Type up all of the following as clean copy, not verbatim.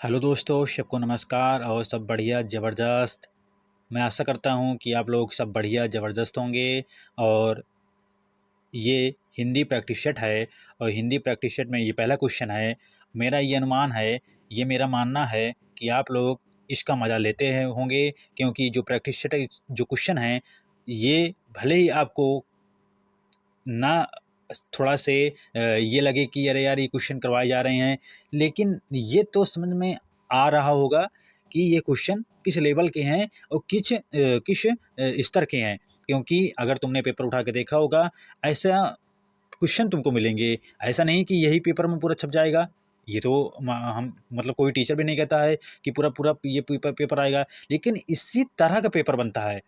Hello दोस्तों, सबको नमस्कार और सब बढ़िया ज़बरदस्त। मैं आशा करता हूँ कि आप लोग सब बढ़िया ज़बरदस्त होंगे। और ये हिंदी प्रैक्टिस सेट है और हिंदी प्रैक्टिस सेट में ये पहला क्वेश्चन है। मेरा ये अनुमान है, ये मेरा मानना है कि आप लोग इसका मज़ा लेते हैं होंगे, क्योंकि जो प्रैक्टिस सेट है, जो क्वेश्चन है, ये भले ही आपको ना थोड़ा से ये लगे कि अरे यार ये क्वेश्चन करवाए जा रहे हैं, लेकिन ये तो समझ में आ रहा होगा कि ये क्वेश्चन किस लेवल के हैं और किस स्तर के हैं। क्योंकि अगर तुमने पेपर उठा के देखा होगा, ऐसा क्वेश्चन तुमको मिलेंगे। ऐसा नहीं कि यही पेपर में पूरा छप जाएगा। ये तो हम मतलब कोई टीचर भी नहीं कहता है कि पूरा पूरा ये पेपर पेपर आएगा, लेकिन इसी तरह का पेपर बनता है।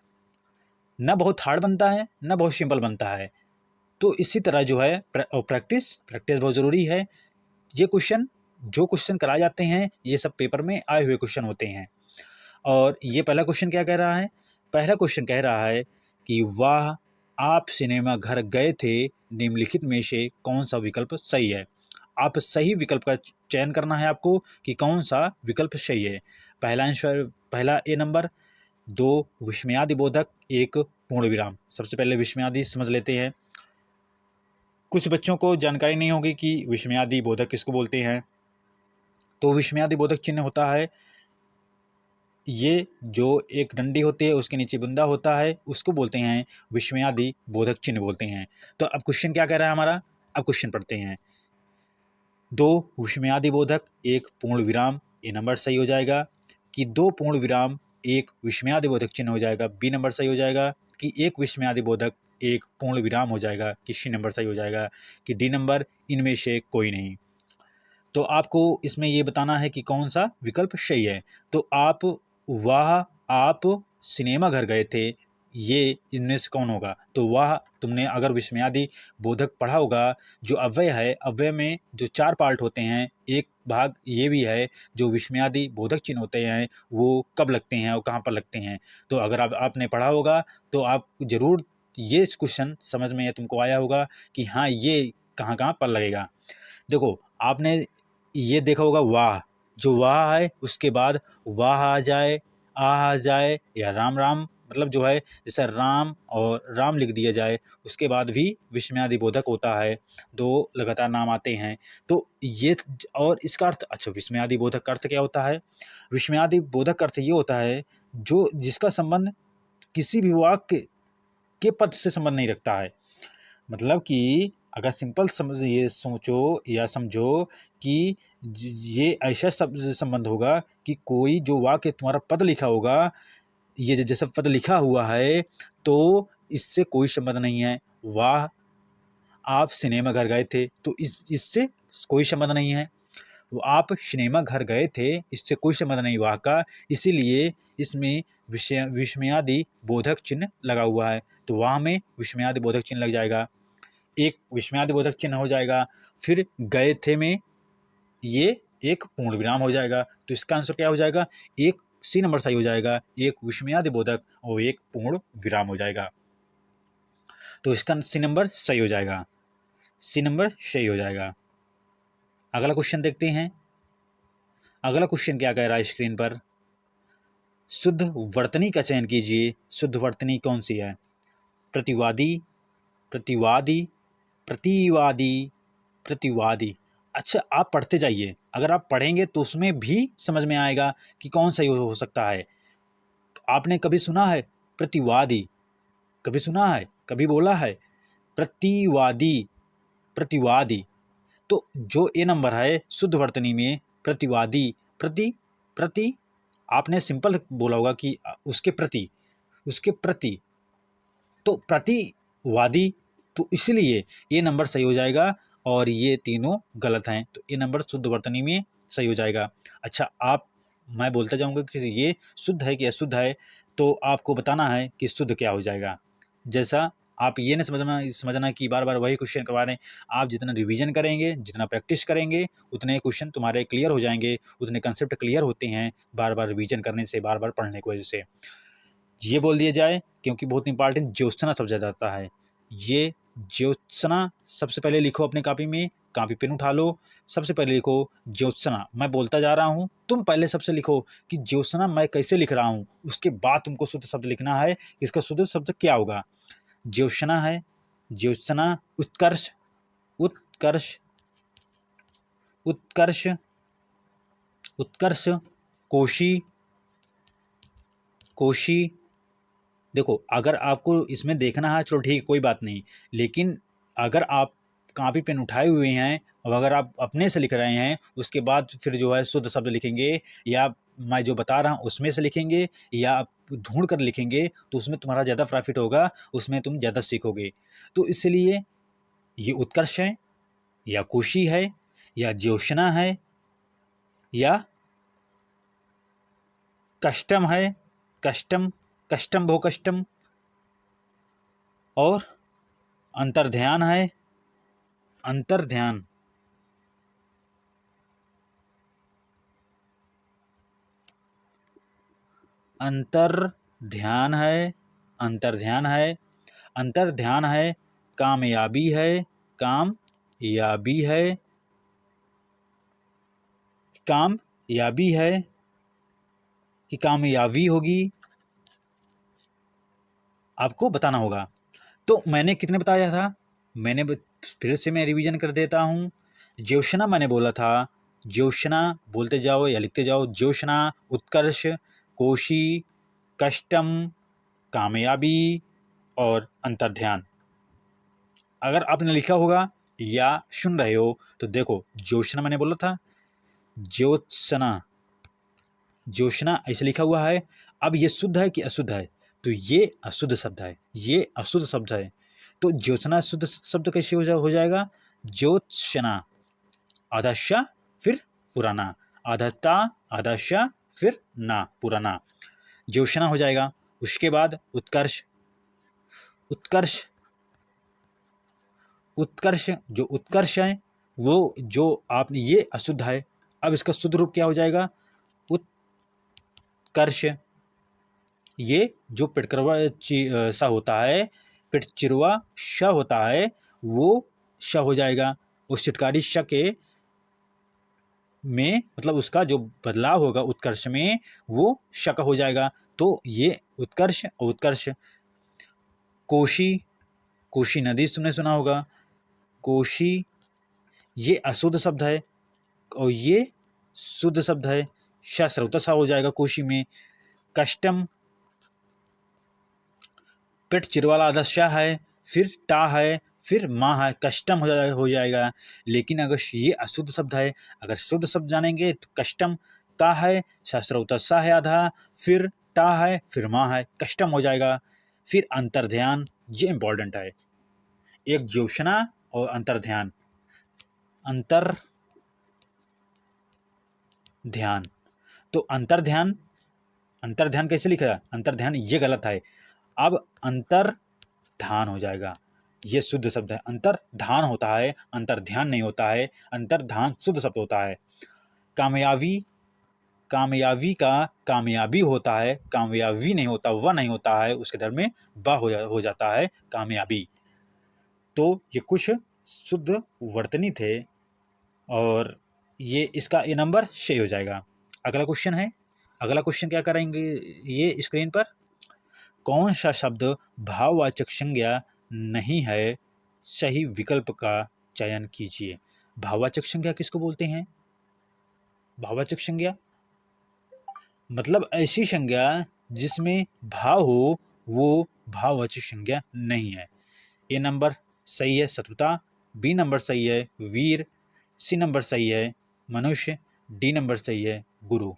ना बहुत हार्ड बनता है, ना बहुत सिंपल बनता है। तो इसी तरह जो है प्रैक्टिस प्रैक्टिस बहुत ज़रूरी है। ये क्वेश्चन जो क्वेश्चन कराए जाते हैं, ये सब पेपर में आए हुए क्वेश्चन होते हैं। और ये पहला क्वेश्चन क्या कह रहा है? पहला क्वेश्चन कह रहा है कि वाह, आप सिनेमा घर गए थे, निम्नलिखित में से कौन सा विकल्प सही है? आप सही विकल्प का चयन करना है आपको कि कौन सा विकल्प सही है। पहला आंसर, पहला ए नंबर, दो विस्मयादि बोधक, एक पूर्ण विराम। सबसे पहले विस्मयादि समझ लेते हैं। कुछ बच्चों को जानकारी नहीं होगी कि विस्मयादि बोधक किसको बोलते हैं। तो विस्मयादि बोधक चिन्ह होता है, ये जो एक डंडी होती है उसके नीचे बुंदा होता है, उसको बोलते हैं विस्मयादि बोधक चिन्ह बोलते हैं। तो अब क्वेश्चन क्या कह रहा है हमारा? अब क्वेश्चन पढ़ते हैं। दो विस्मयादि बोधक, एक पूर्ण विराम, ए नंबर सही हो जाएगा। कि दो पूर्ण विराम एक विस्मयादि बोधक चिन्ह हो जाएगा, बी नंबर सही हो जाएगा। कि एक विस्मयादि बोधक एक पूर्ण विराम हो जाएगा, कि सी नंबर सही हो जाएगा। कि डी नंबर, इनमें से कोई नहीं। तो आपको इसमें ये बताना है कि कौन सा विकल्प सही है। तो वाह आप सिनेमा घर गए थे, ये इनमें से कौन होगा? तो वाह, तुमने अगर विस्मयादि बोधक पढ़ा होगा, जो अव्यय है, अव्यय में जो चार पार्ट होते हैं, एक भाग ये भी है, जो विस्मयादि बोधक चिन्ह होते हैं वो कब लगते हैं और कहाँ पर लगते हैं। तो अगर आपने पढ़ा होगा तो आप जरूर ये क्वेश्चन समझ में तुमको आया होगा कि हाँ, ये कहाँ कहाँ पर लगेगा। देखो, आपने ये देखा होगा वाह, जो वाह है उसके बाद वाह आ जाए, आ जाए, या राम राम, मतलब जो है जैसे राम और राम लिख दिया जाए, उसके बाद भी विस्मयादि बोधक होता है, दो लगातार नाम आते हैं। तो ये और इसका अर्थ, अच्छा, विस्मयादि बोधक का अर्थ क्या होता है? विस्मयादि बोधक का अर्थ ये होता है जो जिसका संबंध किसी भी वाक्य के पद से संबंध नहीं रखता है। मतलब कि अगर सिंपल समझ ये सोचो या समझो कि ये ऐसा संबंध होगा कि कोई जो वाक्य तुम्हारा पद लिखा होगा, ये जो जैसा पद लिखा हुआ है, तो इससे कोई संबंध नहीं है। वाह, आप सिनेमा घर गए थे, तो इससे कोई संबंध नहीं है। वो आप सिनेमा घर गए थे, इससे कोई संबंध नहीं वाह का, इसीलिए इसमें विस्मयादि बोधक चिन्ह लगा हुआ है। तो वहाँ में विस्मयादि बोधक चिन्ह लग जाएगा, एक विस्मयादि बोधक चिन्ह हो जाएगा। फिर गए थे में ये एक पूर्ण विराम हो जाएगा। तो इसका आंसर क्या हो जाएगा? एक सी नंबर सही हो जाएगा, एक विस्मयादि बोधक और एक पूर्ण विराम हो जाएगा। तो इसका सी नंबर सही हो जाएगा, सी नंबर सही हो जाएगा। अगला क्वेश्चन देखते हैं। अगला क्वेश्चन क्या कह रहा है स्क्रीन पर? शुद्ध वर्तनी का चयन कीजिए। शुद्ध वर्तनी कौन सी है? प्रतिवादी, प्रतिवादी, प्रतिवादी, प्रतिवादी। अच्छा, आप पढ़ते जाइए, अगर आप पढ़ेंगे तो उसमें भी समझ में आएगा कि कौन सही हो सकता है। आपने कभी सुना है प्रतिवादी? कभी सुना है, कभी बोला है प्रतिवादी? प्रतिवादी। तो जो ए नंबर है शुद्ध वर्तनी में, प्रतिवादी, प्रति, प्रति, आपने सिंपल बोला होगा कि उसके प्रति, उसके प्रति, तो प्रतिवादी। तो इसलिए ए नंबर सही हो जाएगा और ये तीनों गलत हैं। तो ए नंबर शुद्ध वर्तनी में सही हो जाएगा। अच्छा, मैं बोलता जाऊंगा कि ये शुद्ध है कि अशुद्ध है, तो आपको बताना है कि शुद्ध क्या हो जाएगा। जैसा आप ये नहीं समझना कि बार बार वही क्वेश्चन करवा रहे हैं। आप जितना रिवीजन करेंगे, जितना प्रैक्टिस करेंगे, उतने क्वेश्चन तुम्हारे क्लियर हो जाएंगे, उतने कंसेप्ट क्लियर होते हैं बार बार रिवीजन करने से, बार बार पढ़ने की वजह से। ये बोल दिया जाए क्योंकि बहुत इंपॉर्टेंट ज्योत्सना समझा जाता है। ये ज्योत्सना सबसे पहले लिखो अपनी कॉपी में, कॉपी पेन उठा लो। सबसे पहले लिखो ज्योत्सना। मैं बोलता जा रहा हूँ, तुम पहले सबसे लिखो कि ज्योत्सना मैं कैसे लिख रहा हूँ, उसके बाद तुमको शुद्ध शब्द लिखना है। इसका शुद्ध शब्द क्या होगा? ज्योत्सना है, ज्योत्सना। उत्कर्ष, उत्कर्ष, उत्कर्ष, उत्कर्ष। कोशी, कोशी। देखो, अगर आपको इसमें देखना है, चलो ठीक, कोई बात नहीं, लेकिन अगर आप कॉपी पेन उठाए हुए हैं और अगर आप अपने से लिख रहे हैं, उसके बाद फिर जो है शुद्ध शब्द लिखेंगे, या मैं जो बता रहा हूँ उसमें से लिखेंगे, या आप ढूंढ कर लिखेंगे, तो उसमें तुम्हारा ज़्यादा प्रॉफिट होगा, उसमें तुम ज़्यादा सीखोगे। तो इसलिए ये उत्कर्ष है, या कोशी है, या ज्योत्सना है, या कष्टम है, कष्टम, कष्टम बहु कष्टम, और अंतर्ध्यान है, अंतर्ध्यान, अंतर्ध्यान है, अंतर्ध्यान है, अंतर्ध्यान है। कामयाबी है, कामयाबी है, कामयाबी है, कि कामयाबी होगी, आपको बताना होगा। तो मैंने कितने बताया था? फिर से मैं रिवीजन कर देता हूँ। ज्योत्सना मैंने बोला था, ज्योत्सना बोलते जाओ या लिखते जाओ। ज्योत्सना, उत्कर्ष, कोशी, कष्टम, कामयाबी और अंतर्ध्यान। अगर आपने लिखा होगा या सुन रहे हो तो देखो, ज्योत्सना मैंने बोला था, ज्योत्सना, ज्योत्सना ऐसे लिखा हुआ है। अब ये शुद्ध है कि अशुद्ध है? तो ये अशुद्ध शब्द है, ये अशुद्ध शब्द है। तो ज्योत्सना शुद्ध शब्द कैसे हो जाएगा? ज्योत्सना, आधा श फिर पुराना, आधा ता, आधा श फिर ना, पुराना, ज्योत्सना हो जाएगा। उसके बाद उत्कर्ष, उत्कर्ष, उत्कर्ष, जो उत्कर्ष है वो जो आपने, ये अशुद्ध है। अब इसका शुद्ध रूप क्या हो जाएगा? उत्कर्ष। ये जो पिटकरवा सा होता है, पिटचिरवा श होता है, वो श हो जाएगा। उस चिटकारी श के में, मतलब उसका जो बदलाव होगा उत्कर्ष में, वो श का हो जाएगा। तो ये उत्कर्ष और उत्कर्ष। कोशी, कोशी नदी तुमने सुना होगा, कोशी, ये अशुद्ध शब्द है और ये शुद्ध शब्द है। श स्रोतसा हो जाएगा कोशी में। कष्टम, पेट चिरवाला आधा श है, फिर टा है, फिर माँ है, कष्टम हो जाएगा। लेकिन अगर ये अशुद्ध शब्द है, अगर शुद्ध शब्द जानेंगे तो कष्टम का है, शास्त्र सा है आधा, फिर टा है, फिर माँ है, कष्टम हो जाएगा। फिर अंतर्ध्यान, ये इंपॉर्टेंट है। एक ज्योत्सना और अंतर्ध्यान, अंतर ध्यान। तो अंतर्ध्यान, अंतर्ध्यान कैसे लिखा है? अंतर्ध्यान ये गलत है। अब अंतर्धान हो जाएगा, ये शुद्ध शब्द है। अंतर्धान होता है, अंतर्ध्यान नहीं होता है। अंतर्धान शुद्ध शब्द होता है। कामयाबी, कामयाबी का कामयाबी होता है, कामयाबी नहीं होता, वह नहीं होता है, उसके दर में बा हो जाता है, कामयाबी। तो ये कुछ शुद्ध वर्तनी थे और ये इसका ये नंबर 6 हो जाएगा। अगला क्वेश्चन है, अगला क्वेश्चन क्या करेंगे ये स्क्रीन पर, कौन सा शब्द भाववाचक संज्ञा नहीं है? सही विकल्प का चयन कीजिए। भाववाचक संज्ञा किसको बोलते हैं? भाववाचक संज्ञा मतलब ऐसी संज्ञा जिसमें भाव हो, वो भाववाचक संज्ञा नहीं है। ए नंबर सही है शत्रुता, बी नंबर सही है वीर, सी नंबर सही है मनुष्य, डी नंबर सही है गुरु।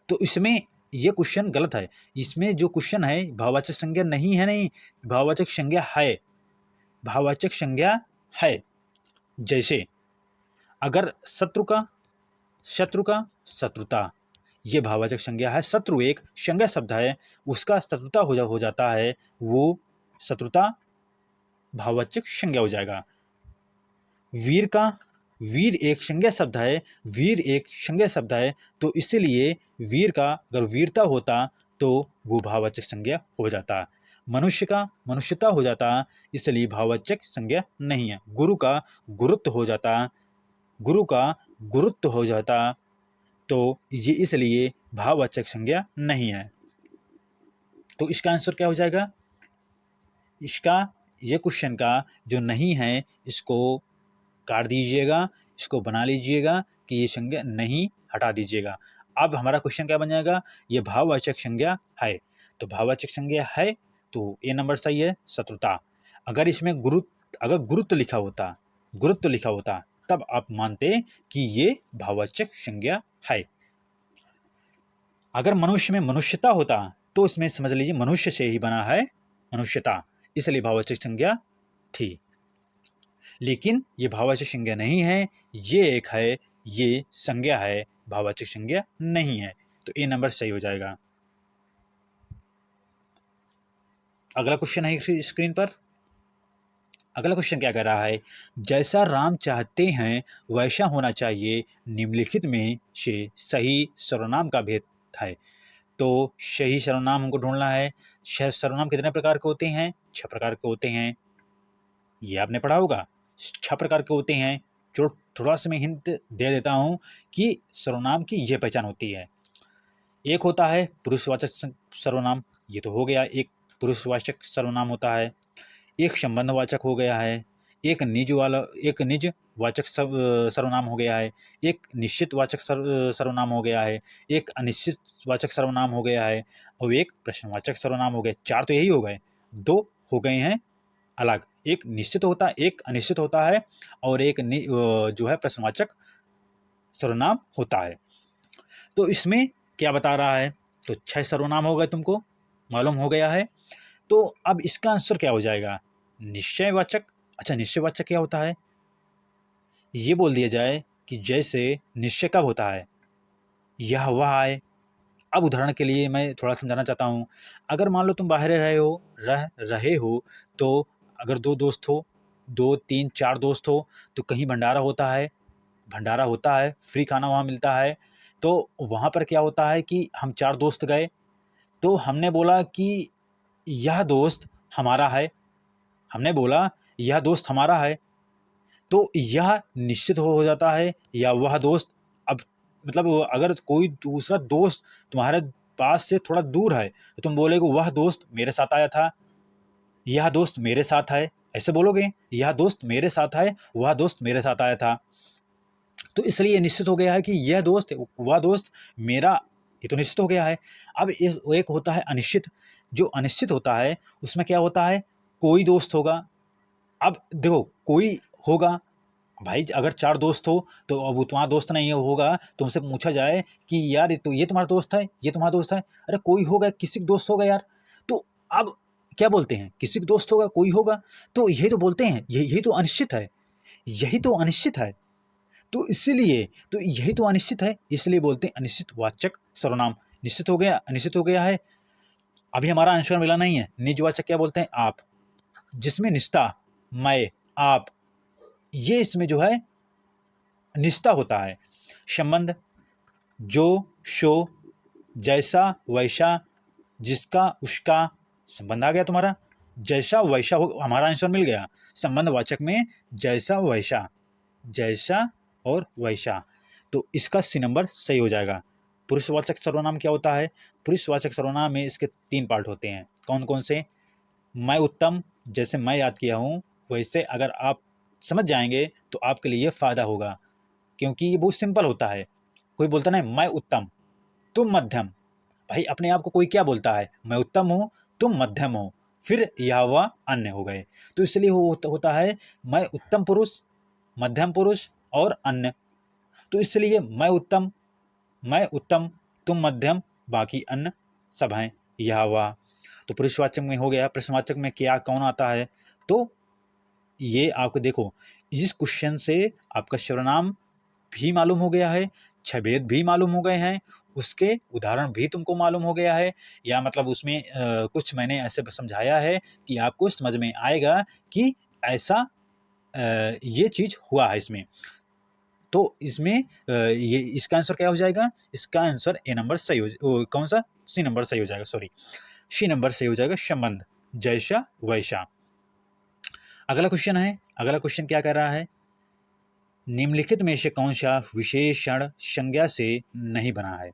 तो इसमें ये क्वेश्चन गलत है। इसमें जो क्वेश्चन है भाववाचक संज्ञा नहीं है, नहीं, भाववाचक संज्ञा है, भाववाचक संज्ञा है। जैसे अगर शत्रु का, शत्रु का शत्रुता, ये भाववाचक संज्ञा है। शत्रु एक संज्ञा शब्द है, उसका शत्रुता हो जाता है, वो शत्रुता भाववाचक संज्ञा हो जाएगा। वीर का, वीर एक संज्ञा शब्द है, वीर एक संज्ञा शब्द है, तो इसीलिए वीर का अगर वीरता होता तो वो भाववाचक संज्ञा हो जाता। मनुष्य का मनुष्यता हो जाता, इसलिए भाववाचक संज्ञा नहीं है। गुरु का गुरुत्व हो जाता, गुरु का गुरुत्व हो जाता, तो ये इसलिए भाववाचक संज्ञा नहीं है। तो इसका आंसर क्या हो जाएगा? इसका ये क्वेश्चन का जो नहीं है इसको काट दीजिएगा, इसको बना लीजिएगा कि ये संज्ञा नहीं हटा दीजिएगा। अब हमारा क्वेश्चन क्या बन जाएगा? ये भाववाचक संज्ञा है। तो भाववाचक संज्ञा है तो ए नंबर सही है, शत्रुता। अगर इसमें अगर गुरुत्व लिखा होता, गुरुत्व लिखा होता तब आप मानते कि ये भाववाचक संज्ञा है। अगर मनुष्य में मनुष्यता होता तो इसमें समझ लीजिए मनुष्य से ही बना है मनुष्यता, इसलिए भाववाचक संज्ञा थी। लेकिन ये भाववाचक संज्ञा नहीं है, ये एक है, ये संज्ञा है, भाववाचक संज्ञा नहीं है। तो ए नंबर सही हो जाएगा। अगला क्वेश्चन है स्क्रीन पर। अगला क्वेश्चन क्या कर रहा है? जैसा राम चाहते हैं वैसा होना चाहिए, निम्नलिखित में से सही सर्वनाम का भेद है। तो सही सर्वनाम हमको ढूंढना है। सर्वनाम कितने प्रकार के होते हैं? 6 प्रकार के होते हैं। ये आपने पढ़ा होगा। 6 प्रकार के होते हैं। जो थोड़ा सा मैं हिंट दे देता हूँ कि सर्वनाम की यह पहचान होती है। एक होता है पुरुषवाचक सर्वनाम, ये तो हो गया, एक पुरुषवाचक सर्वनाम होता है। एक संबंधवाचक हो गया है, एक निज वाचक सर्वनाम हो गया है, एक निश्चित वाचक सर्वनाम हो गया है, एक अनिश्चित वाचक सर्वनाम हो गया है और एक प्रश्नवाचक सर्वनाम हो गया। 4 तो यही हो गए, 2 हो गए हैं अलग। एक निश्चित होता है, एक अनिश्चित होता है और एक जो है प्रश्नवाचक सर्वनाम होता है। तो इसमें क्या बता रहा है? तो 6 सर्वनाम हो गए, तुमको मालूम हो गया है। तो अब इसका आंसर क्या हो जाएगा? निश्चयवाचक। अच्छा, निश्चयवाचक क्या होता है? ये बोल दिया जाए कि जैसे निश्चय कब होता है? यह वह आए। अब उदाहरण के लिए मैं थोड़ा समझाना चाहता हूँ। अगर मान लो तुम बाहर रहे हो, तो अगर 2 दोस्त हो, 2, 3, 4 दोस्त हो, तो कहीं भंडारा होता है, फ्री खाना वहाँ मिलता है। तो वहाँ पर क्या होता है कि हम 4 दोस्त गए, तो हमने बोला कि यह दोस्त हमारा है, हमने बोला यह दोस्त हमारा है, तो यह निश्चित हो जाता है या वह दोस्त। अब मतलब अगर कोई दूसरा दोस्त तुम्हारे पास से थोड़ा दूर है तो तुम बोलोगे वह दोस्त मेरे साथ आया था, यह दोस्त मेरे साथ है, ऐसे बोलोगे। यह दोस्त मेरे साथ है, वह दोस्त मेरे साथ आया था। तो इसलिए निश्चित हो गया है कि यह दोस्त वह दोस्त मेरा, ये तो निश्चित हो गया है। अब एक होता है अनिश्चित। जो अनिश्चित होता है उसमें क्या होता है? कोई दोस्त होगा। अब देखो, कोई होगा भाई, अगर 4 दोस्त हो तो अब वो तुम्हारा दोस्त नहीं होगा, तुमसे पूछा जाए कि यार ये तुम्हारा दोस्त है, ये तुम्हारा दोस्त है, अरे कोई होगा, किसी का दोस्त होगा यार। तो अब क्या बोलते हैं? किसी का दोस्त होगा, कोई होगा, तो यही तो बोलते हैं, यही तो अनिश्चित है, यही तो अनिश्चित है। तो इसीलिए तो यही तो अनिश्चित है, इसलिए बोलते हैं अनिश्चित वाचक सर्वनाम। निश्चित हो गया, अनिश्चित हो गया है। अभी हमारा आंसर मिला नहीं है। निजवाचक क्या बोलते हैं? आप, जिसमें निष्ठा, मैं, आप, ये इसमें जो है निष्ठा होता है। संबंध, जो, शो, जैसा वैसा, जिसका उसका, संबंध आ गया तुम्हारा। जैसा वैसा हो, हमारा आंसर मिल गया। संबंधवाचक में जैसा वैसा, जैसा और वैसा, तो इसका सी नंबर सही हो जाएगा। पुरुषवाचक सर्वनाम क्या होता है? पुरुषवाचक सर्वनाम में इसके 3 पार्ट होते हैं। कौन कौन से? मैं उत्तम, जैसे मैं याद किया हूँ वैसे अगर आप समझ जाएंगे तो आपके लिए फ़ायदा होगा, क्योंकि ये बहुत सिंपल होता है। कोई बोलता ना मैं उत्तम, तुम मध्यम। भाई अपने आप को कोई क्या बोलता है? मैं उत्तम हूँ, तुम मध्यम हो, फिर यह वह अन्य हो गए। तो इसलिए होता है मैं उत्तम पुरुष, मध्यम पुरुष और अन्य। तो इसलिए मैं उत्तम, तुम मध्यम, बाकी अन्य सब हैं, यह वह। तो पुरुषवाचक में हो गया। प्रश्नवाचक में क्या कौन आता है? तो ये आपको देखो, इस क्वेश्चन से आपका सर्वनाम भी मालूम हो गया है, 6 भेद भी मालूम हो गए हैं, उसके उदाहरण भी तुमको मालूम हो गया है, या मतलब उसमें कुछ मैंने ऐसे समझाया है कि आपको समझ में आएगा कि ऐसा ये चीज़ हुआ है इसमें। तो इसमें ये इसका आंसर क्या हो जाएगा? इसका आंसर ए नंबर सही कौन सा? सी नंबर सही हो जाएगा, सॉरी, सी नंबर सही हो जाएगा, संबंध। जैसा वैसा। अगला क्वेश्चन क्या कह रहा है, निम्नलिखित में से कौन सा विशेषण संज्ञा से नहीं बना है।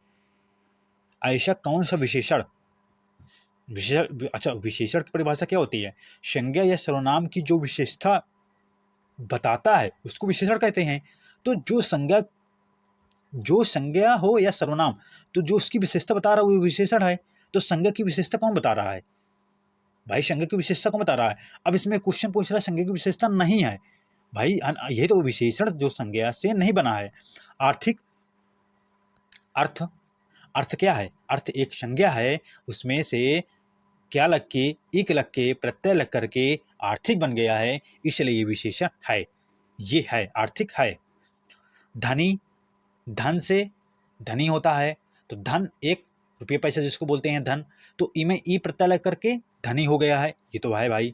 ऐसा कौन सा विशेषण अच्छा, विशेषण की परिभाषा क्या होती है, संज्ञा या सर्वनाम की जो विशेषता बताता है उसको विशेषण कहते हैं। तो जो संज्ञा हो या सर्वनाम, तो जो उसकी विशेषता बता रहा है वो विशेषण है। तो संज्ञा की विशेषता कौन बता रहा है भाई, संज्ञा की विशेषता कौन बता रहा है। अब इसमें क्वेश्चन पूछ रहा है संज्ञा की विशेषता नहीं है भाई, ये तो विशेषण जो संज्ञा से नहीं बना है। आर्थिक अर्थ, अर्थ क्या है, अर्थ एक संज्ञा है, उसमें से क्या लग के, इक लग के, प्रत्यय लग करके आर्थिक बन गया है, इसलिए ये विशेषण है, ये है आर्थिक है। धनी, धन से धनी होता है, तो धन एक रुपये पैसा जिसको बोलते हैं धन, तो ई में ई प्रत्यय लग करके धनी हो गया है, ये तो है भाई।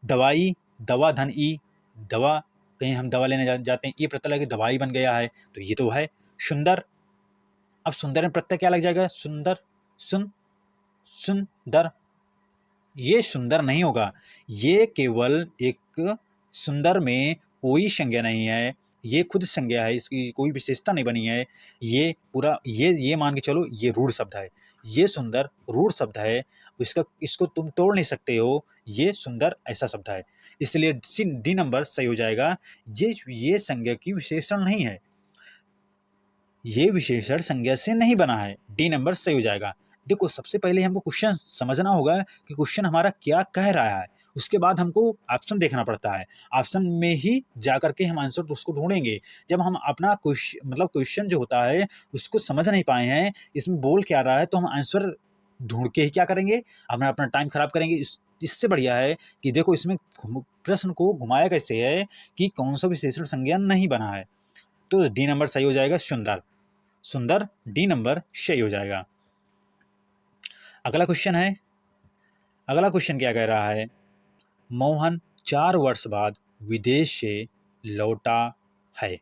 दवाई, दवा धन ई, दवा कहीं हम दवा लेने जाते हैं, ई प्रत्यय लग दवाई बन गया है, तो ये तो है। सुंदर, अब सुंदर में प्रत्यय क्या लग जाएगा, सुंदर, सुंदर, ये सुंदर नहीं होगा, ये केवल एक सुंदर में कोई संज्ञा नहीं है, ये खुद संज्ञा है, इसकी कोई विशेषता नहीं बनी है। ये पूरा ये मान के चलो ये रूढ़ शब्द है, ये सुंदर रूढ़ शब्द है, इसको तुम तोड़ नहीं सकते हो, ये सुंदर ऐसा शब्द है, इसलिए डी नंबर सही हो जाएगा। ये संज्ञा की विशेषण नहीं है, ये विशेषण संज्ञा से नहीं बना है, डी नंबर सही हो जाएगा। देखो सबसे पहले हमको क्वेश्चन समझना होगा कि क्वेश्चन हमारा क्या कह रहा है, उसके बाद हमको ऑप्शन देखना पड़ता है, ऑप्शन में ही जा करके हम आंसर उसको ढूंढेंगे। जब हम अपना क्वेश्चन जो होता है उसको समझ नहीं पाए हैं, इसमें बोल क्या रहा है, तो हम आंसर ढूंढ के ही क्या करेंगे, हम अपना टाइम खराब करेंगे। इससे बढ़िया है कि देखो इसमें प्रश्न को घुमाया कैसे है कि कौन सा विशेषण संज्ञा नहीं बना है, तो डी नंबर सही हो जाएगा, सुंदर, सुंदर डी नंबर सही हो जाएगा। अगला क्वेश्चन क्या कह रहा है, मोहन 4 वर्ष बाद विदेश से लौटा है,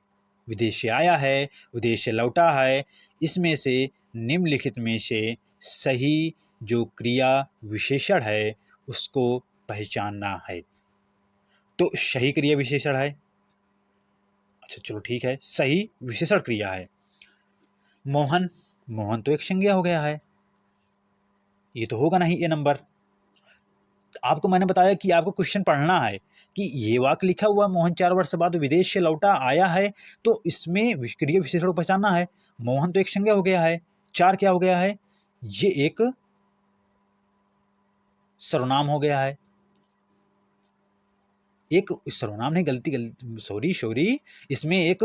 विदेश से आया है, विदेश से लौटा है, इसमें से निम्नलिखित में से सही जो क्रिया विशेषण है उसको पहचानना है। तो सही क्रिया विशेषण है, अच्छा चलो ठीक है, सही विशेषण क्रिया है। मोहन, मोहन तो एक संज्ञा हो गया है, ये तो होगा नहीं ए नंबर। आपको मैंने बताया कि आपको क्वेश्चन पढ़ना है कि ये वाक्य लिखा हुआ मोहन 4 वर्ष बाद विदेश से लौटा आया है, तो इसमें क्रिया विशेषण को पहचानना है। मोहन तो एक संज्ञा हो गया है, 4 क्या हो गया है, ये एक सर्वनाम हो गया है, एक सर्वनाम नहीं, गलती सॉरी, इसमें एक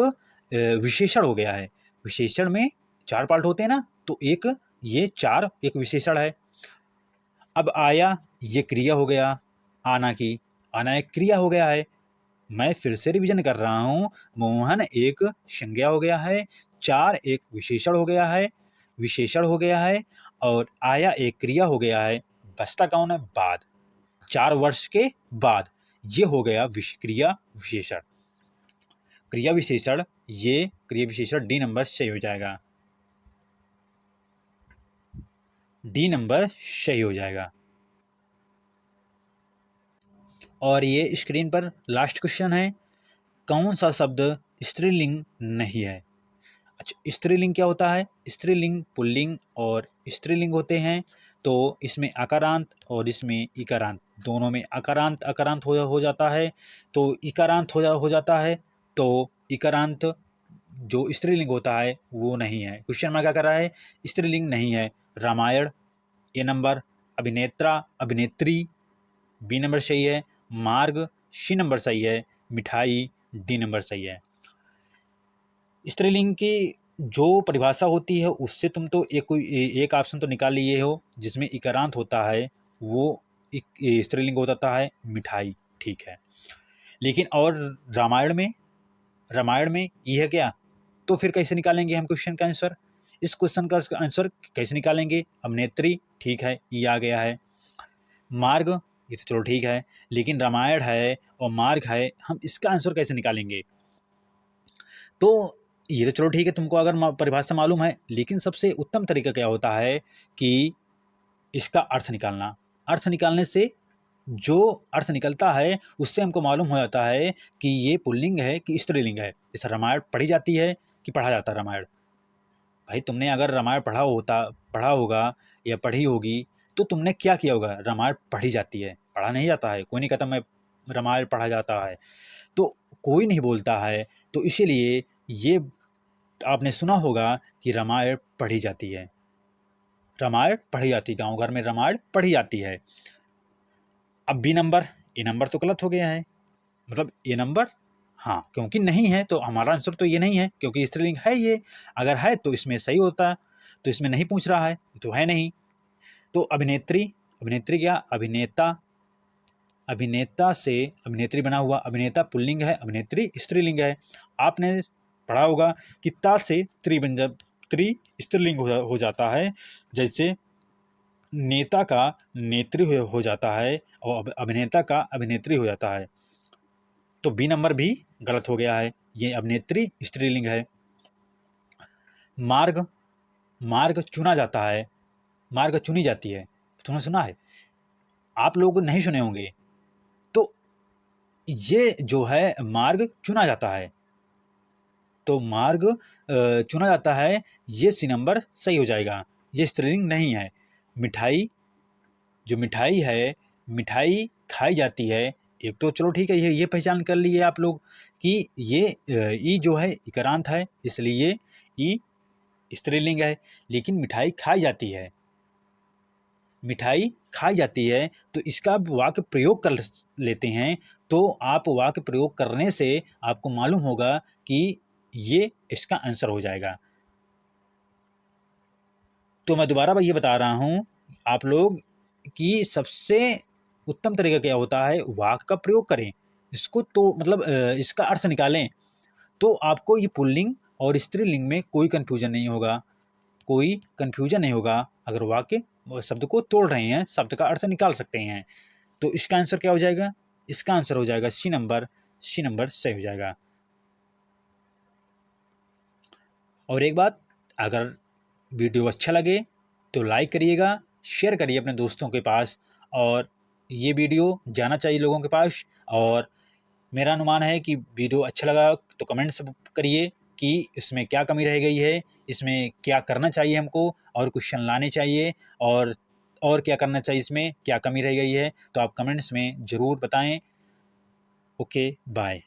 विशेषण हो गया है। विशेषण में 4 पार्ट होते हैं ना, तो एक ये 4 एक विशेषण है। अब आया ये क्रिया हो गया, आना एक क्रिया हो गया है। मैं फिर से रिवीजन कर रहा हूँ, मोहन एक संज्ञा हो गया है, 4 एक विशेषण हो गया है, और आया एक क्रिया हो गया है। बचता कौन है, बाद, 4 वर्ष के बाद, ये हो गया क्रिया विशेषण। ये क्रिया विशेषण डी नंबर सही हो जाएगा, डी नंबर सही हो जाएगा। और ये स्क्रीन पर लास्ट क्वेश्चन है, कौन सा शब्द स्त्रीलिंग नहीं है। अच्छा, स्त्रीलिंग क्या होता है, स्त्रीलिंग पुल्लिंग और स्त्रीलिंग होते हैं, तो इसमें अकारांत और इसमें इकारांत, दोनों में अकारांत अकारांत हो जाता है, तो इकारांत हो जाता है, तो इकारांत जो स्त्रीलिंग होता है वो नहीं है। क्वेश्चन में क्या कर रहा है, स्त्रीलिंग नहीं है। रामायण ए नंबर, अभिनेत्रा अभिनेत्री बी नंबर सही है, मार्ग सी नंबर सही है, मिठाई डी नंबर सही है। स्त्रीलिंग की जो परिभाषा होती है उससे तुम तो एक ऑप्शन तो निकाल लिए हो, जिसमें इकारांत होता है वो स्त्रीलिंग होता है मिठाई, ठीक है। लेकिन और रामायण में ये है क्या, तो फिर कैसे निकालेंगे हम क्वेश्चन का आंसर, इस क्वेश्चन का आंसर कैसे निकालेंगे, अभिनेत्री ठीक है, ये आ गया है। मार्ग ये तो चलो ठीक है, लेकिन रामायण है और मार्ग है, हम इसका आंसर कैसे निकालेंगे। तो ये तो चलो ठीक है, तुमको अगर परिभाषा मालूम है, लेकिन सबसे उत्तम तरीका क्या होता है कि इसका अर्थ निकालना। अर्थ निकालने से जो अर्थ निकलता है उससे हमको मालूम हो जाता है कि ये पुल्लिंग है कि स्त्रीलिंग है। जैसे रामायण पढ़ी जाती है कि पढ़ा जाता है रामायण। भाई तुमने अगर रामायण पढ़ा होगा या पढ़ी होगी तो तुमने क्या किया होगा? रामायण पढ़ी जाती है, पढ़ा नहीं जाता है। कोई नहीं कहता मैं रामायण पढ़ा जाता है, तो कोई नहीं बोलता है। तो इसीलिए ये आपने सुना होगा कि रामायण पढ़ी जाती है, रामायण पढ़ी जाती है, गाँव घर में रामायण पढ़ी जाती है। अब बी नंबर, ए नंबर तो गलत हो गया है, मतलब ए नंबर हाँ, क्योंकि नहीं है तो हमारा आंसर तो ये नहीं है, क्योंकि स्त्रीलिंग है ये। अगर है तो इसमें सही होता, तो इसमें नहीं पूछ रहा है, तो है नहीं। तो अभिनेत्री, अभिनेत्री क्या? अभिनेता, अभिनेता से अभिनेत्री बना हुआ, अभिनेता पुल्लिंग है, अभिनेत्री स्त्रीलिंग है। आपने पढ़ा होगा कि ता से त्री बन जा, त्री स्त्रीलिंग हो जाता है। जैसे नेता का नेत्री हो जाता है और अभिनेता का अभिनेत्री हो जाता है। तो बी नंबर भी गलत हो गया है, ये अभिनेत्री स्त्रीलिंग है। मार्ग, मार्ग चुना जाता है, मार्ग चुनी जाती है, तुमने सुना है? आप लोग नहीं सुने होंगे। तो ये जो है मार्ग चुना जाता है, तो मार्ग चुना जाता है, ये सी नंबर सही हो जाएगा, ये स्त्रीलिंग नहीं है। मिठाई, जो मिठाई है, मिठाई खाई जाती है। एक तो चलो ठीक है, ये पहचान कर लिए आप लोग कि ये ई जो है इकारांत है, इसलिए ई स्त्रीलिंग है। लेकिन मिठाई खाई जाती है, मिठाई खाई जाती है, तो इसका आप वाक्य प्रयोग कर लेते हैं। तो आप वाक्य प्रयोग करने से आपको मालूम होगा कि ये इसका आंसर हो जाएगा। तो मैं दोबारा ये बता रहा हूँ आप लोग कि सबसे उत्तम तरीका क्या होता है, वाक्य का प्रयोग करें, इसको तो मतलब इसका अर्थ निकालें, तो आपको ये पुल्लिंग और स्त्रीलिंग में कोई कन्फ्यूजन नहीं होगा, कोई कन्फ्यूजन नहीं होगा। अगर वाक्य शब्द को तोड़ रहे हैं, शब्द का अर्थ निकाल सकते हैं। तो इसका आंसर क्या हो जाएगा? इसका आंसर हो जाएगा सी नंबर, सी नंबर सही हो जाएगा। और एक बात, अगर वीडियो अच्छा लगे तो लाइक करिएगा, शेयर करिए अपने दोस्तों के पास, और ये वीडियो जाना चाहिए लोगों के पास। और मेरा अनुमान है कि वीडियो अच्छा लगा तो कमेंट्स करिए कि इसमें क्या कमी रह गई है, इसमें क्या करना चाहिए हमको, और क्वेश्चन लाने चाहिए, और क्या करना चाहिए, इसमें क्या कमी रह गई है, तो आप कमेंट्स में ज़रूर बताएं। Okay, bye.